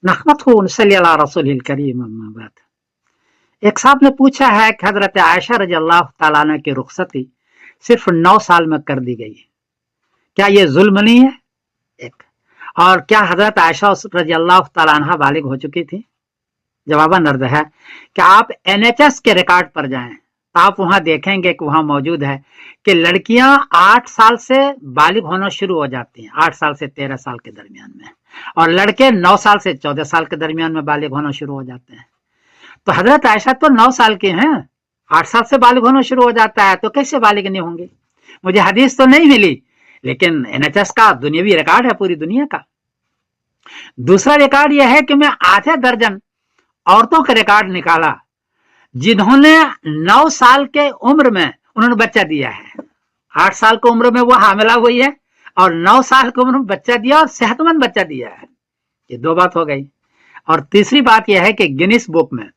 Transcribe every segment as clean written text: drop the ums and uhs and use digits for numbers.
नहमदहु व नसल्ली अला रसूलिल करीम अम्मा बाद। एक साहब ने पूछा है कि हजरत आयशा रजी अल्लाह तआला अन्हा की रुखसती सिर्फ 9 साल में कर दी गई, क्या ये जुल्म नहीं है? एक और क्या हजरत आयशा रजी अल्लाह तआला अन्हा बालिग हो चुकी थी? जवाबन अर्ज है कि आप NHS के रिकॉर्ड पर जाएं तो आप वहां देखेंगे कि वहां मौजूद है कि लड़कियां 8 साल से बालिग होना शुरू हो जाती हैं, 8 साल से 13 साल के दरमियान में, और लड़के 9 साल से 14 साल के दरमियान में बालिग होना शुरू हो जाते हैं। तो हजरत आयशा तो 9 साल के हैं, 8 साल से बालिग होना शुरू हो जाता है, तो कैसे बालिग नहीं होंगे? मुझे हदीस तो नहीं मिली, लेकिन NHS का दुनियावी रिकॉर्ड है पूरी दुनिया का। दूसरा रिकॉर्ड यह है कि मैं आधे दर्जन औरतों का रिकॉर्ड निकाला जिन्होंने 9 साल के उम्र में उन्होंने बच्चा दिया है। 8 साल की उम्र में वो हामिला हुई है और 9 साल की उम्र में बच्चा दिया और सेहतमंद बच्चा दिया है। ये 2 बात हो गई। और तीसरी बात यह है कि गिनीज बुक में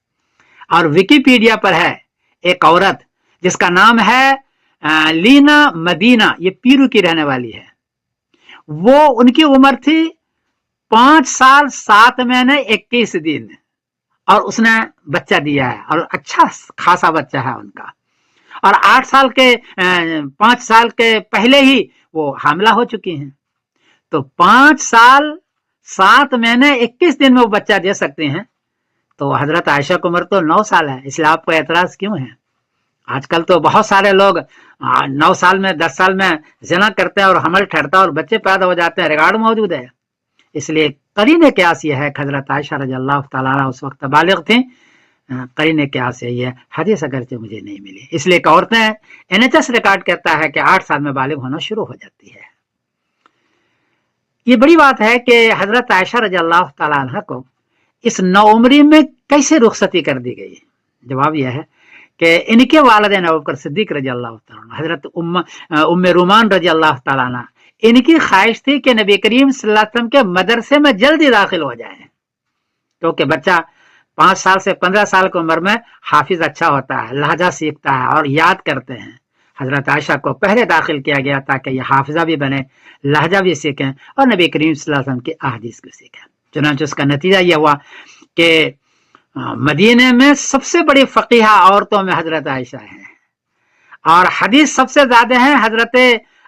और विकिपीडिया पर है एक औरत जिसका नाम है लीना मदीना, ये पीरू की रहने वाली है। वो उनकी उम्र थी 5 साल 7 महीने 21 दिन और उसने बच्चा दिया है और अच्छा खासा बच्चा है उनका। और 8 साल के 5 साल के पहले ही वो हामिला हो चुकी हैं। तो 5 साल 7 महीने 21 दिन में वो बच्चा दे सकते हैं। तो हजरत आयशा की उम्र तो 9 साल है, इसलिए आपको एतराज क्यों है? आजकल तो बहुत सारे लोग 9 साल में 10 साल में ज़िना करते हैं और हमल ठहरता है और बच्चे पैदा हो जाते हैं, रिकॉर्ड मौजूद है। इसलिए करीने क्यास यह है, हजरत आयशा रज़ी अल्लाह तआला अन्हा उस वक्त बालिग थी। करीने क्यास यही है, हदीस अगरचे मुझे नहीं मिली। इसलिए औरतें NHS रिकॉर्ड कहता है कि 8 साल में बालिग होना शुरू हो जाती है। ये बड़ी बात है कि हजरत आयशा रज़ी अल्लाह तआला अन्हा को इस नौउम्री में कैसे रुखसती कर दी गई? जवाब यह है कि इनके वालिदैन अबू बकर सिद्दीक रज़ी अल्लाह तआला अन्हु, हजरत उम्मे रूमान रज़ी अल्लाह तआला अन्हा, इनकी ख्वाहिश थी कि नबी करीम सल्लल्लाहु अलैहि वसल्लम के मदरसे में जल्दी दाखिल हो जाए, क्योंकि बच्चा 5 साल से 15 साल की उम्र में हाफिज अच्छा होता है, लहजा सीखता है और याद करते हैं। हजरत आयशा को पहले दाखिल किया गया ताकि यह हाफिजा भी बने, लहजा भी सीखें और नबी करीम सल्लल्लाहु अलैहि वसल्लम की अहादीस को सीखें। चुनांचे उसका नतीजा यह हुआ कि मदीने में सबसे बड़ी फकीहा औरतों में हजरत आयशा है और हदीस सबसे ज्यादा है हजरत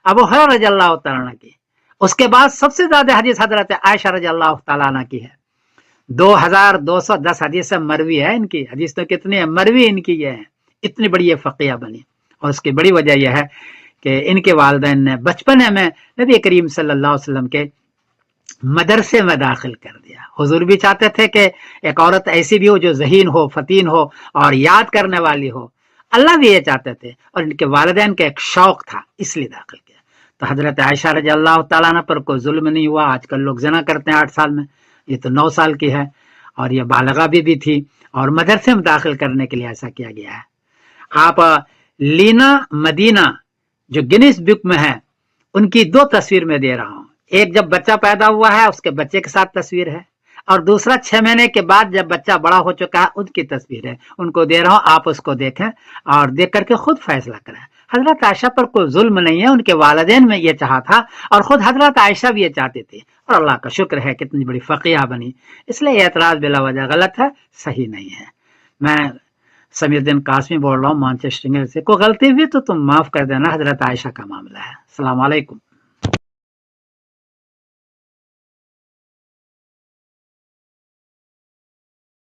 अबू हुरैरा रज़ी अल्लाह तआला अन्हु की। उसके बाद सबसे ज्यादा हदीस हजरत आयशा रज़ी अल्लाह तआला अन्हा की है। 2210 हदीस मरवी है इनकी। हदीस तो कितनी है, मरवी इनकी ये है। इतनी बड़ी ये फकीहा बनी और उसकी बड़ी वजह यह है कि इनके वालिदैन ने बचपने में नबी करीम सल्लल्लाहु अलैहि वसल्लम के मदरसे में दाखिल कर दिया। हुजूर भी चाहते थे कि एक औरत ऐसी भी हो जो ज़हीन हो, फतीन हो और याद करने वाली हो। अल्लाह भी ये चाहते थे और इनके वालिदैन का एक शौक था, इसलिए दाखिल किया। तो हजरत आयशा रज़ी अल्लाह तआला अन्हा पर कोई जुल्म नहीं हुआ। आजकल लोग ज़िना करते हैं 8 साल में, ये तो 9 साल की है और ये बालिगा भी थी और मदरसे में दाखिल करने के लिए ऐसा किया गया है। आप लीना मदीना जो गिनीज बुक में है उनकी 2 तस्वीर में दे रहा हूं। एक जब बच्चा पैदा हुआ है उसके बच्चे के साथ तस्वीर है और दूसरा 6 महीने के बाद जब बच्चा बड़ा हो चुका है उनकी तस्वीर है। उनको दे रहा हूं, आप उसको देखें और देख करके खुद फैसला करें। हजरत आयशा पर कोई जुल्म नहीं है, उनके वालिदैन में ये चाहा था और खुद हजरत आयशा भी ये चाहती थी और अल्लाह का शुक्र है कितनी बड़ी फकीहा बनी। इसलिए एतराज बिला वजह गलत है, सही नहीं है। मैं समीउद्दीन कासमी बोल रहा हूँ मैनचेस्टर से। कोई गलती हुई तो तुम माफ कर देना, हजरत आयशा का मामला है। अस्सलाम वालेकुम।